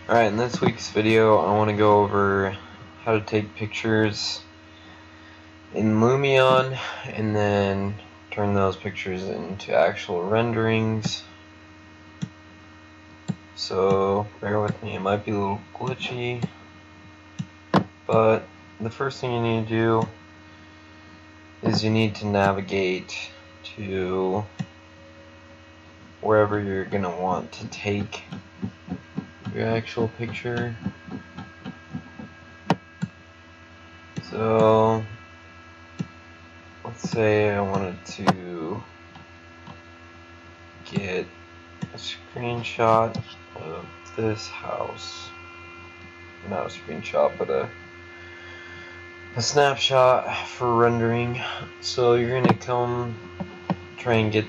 Alright, in this week's video I want to go over how to take pictures in Lumion and then turn those pictures into actual renderings. So bear with me, it might be a little glitchy, but the first thing you need to do is you need to navigate to wherever you're going to want to take your actual picture. So let's say I wanted to get a screenshot of this house. Not a screenshot, but a snapshot for rendering. So you're going to come try and get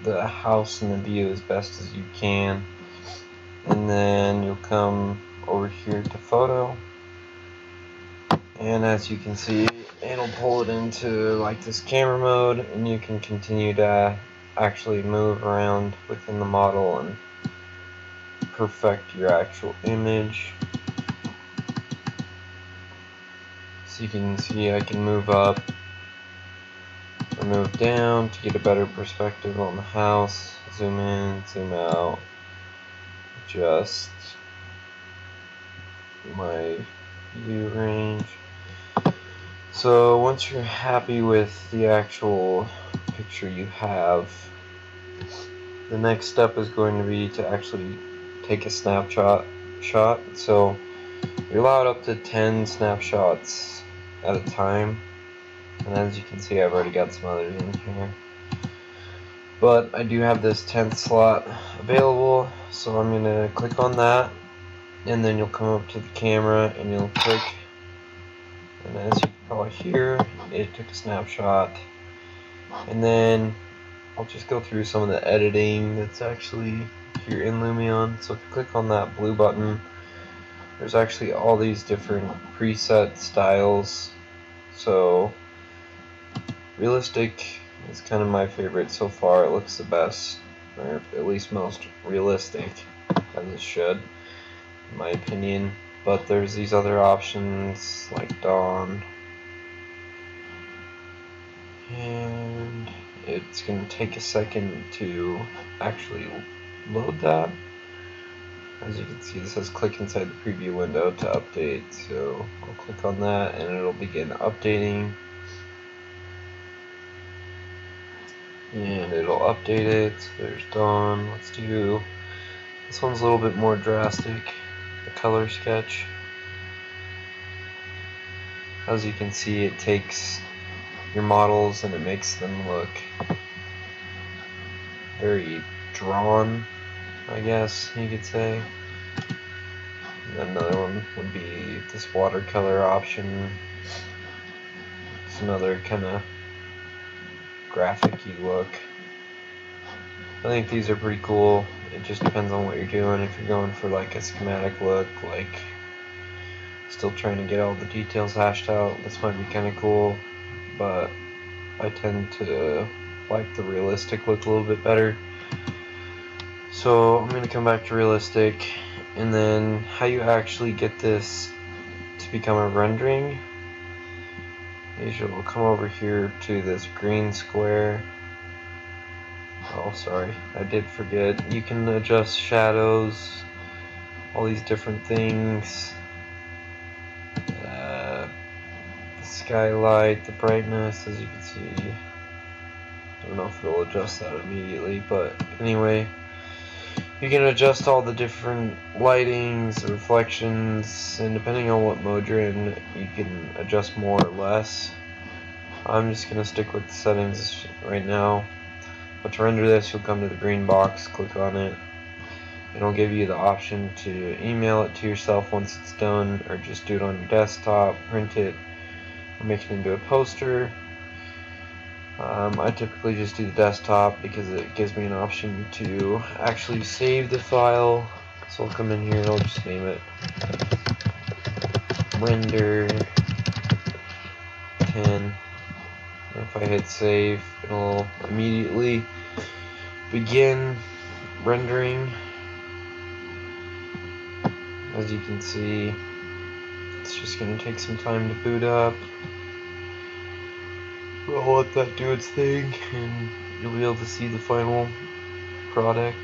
the house in the view as best as you can, and then you'll come over here to photo, and as you can see it'll pull it into like this camera mode, and you can continue to actually move around within the model and perfect your actual image. So you can see I can move up or move down to get a better perspective on the house, zoom in, zoom out, adjust my view range. So once you're happy with the actual picture you have, the next step is going to be to actually take a snapshot. So you're allowed up to 10 snapshots at a time, and as you can see I've already got some others in here, but I do have this 10th slot available, so I'm going to click on that, and then you'll come up to the camera and you'll click, and as you can probably hear, it took a snapshot. And then I'll just go through some of the editing that's actually here in Lumion. So if you click on that blue button, there's actually all these different preset styles. So realistic is kind of my favorite so far. It looks the best, or at least most realistic, as it should, in my opinion. But there's these other options like dawn, and it's going to take a second to actually load that. As you can see, it says click inside the preview window to update, so I'll click on that and it'll begin updating, and it'll update it. So there's dawn. Let's do this one's a little bit more drastic, the color sketch. As you can see, it takes your models and it makes them look very drawn, I guess you could say. And another one would be this watercolor option. It's another kind of graphic-y look. I think these are pretty cool. It just depends on what you're doing. If you're going for like a schematic look, like still trying to get all the details hashed out, this might be kind of cool, but I tend to like the realistic look a little bit better. So I'm going to come back to realistic, and then how you actually get this to become a rendering is you'll come over here to this green square. Oh, sorry, I did forget. You can adjust shadows, all these different things. The skylight, the brightness, as you can see. I don't know if it'll adjust that immediately, but anyway, you can adjust all the different lightings, reflections, and depending on what mode you're in, you can adjust more or less. I'm just going to stick with the settings right now. But to render this, you'll come to the green box, click on it, and it'll give you the option to email it to yourself once it's done, or just do it on your desktop, print it, or make it into a poster. I typically just do the desktop because it gives me an option to actually save the file. So I'll come in here and I'll just name it render 10. If I hit save, it'll immediately begin rendering. as you can see, it's just going to take some time to boot up. We'll let that do its thing, and you'll be able to see the final product.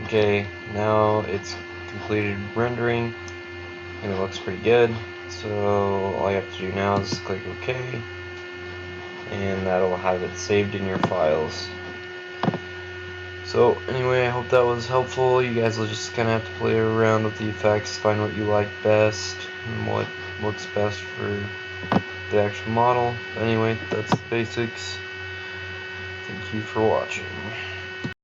Okay, now it's completed rendering, and it looks pretty good. So all you have to do now is click OK, and that'll have it saved in your files. So anyway, I hope that was helpful. You guys will just kind of have to play around with the effects, find what you like best, and what looks best for the actual model. But anyway, that's the basics. Thank you for watching.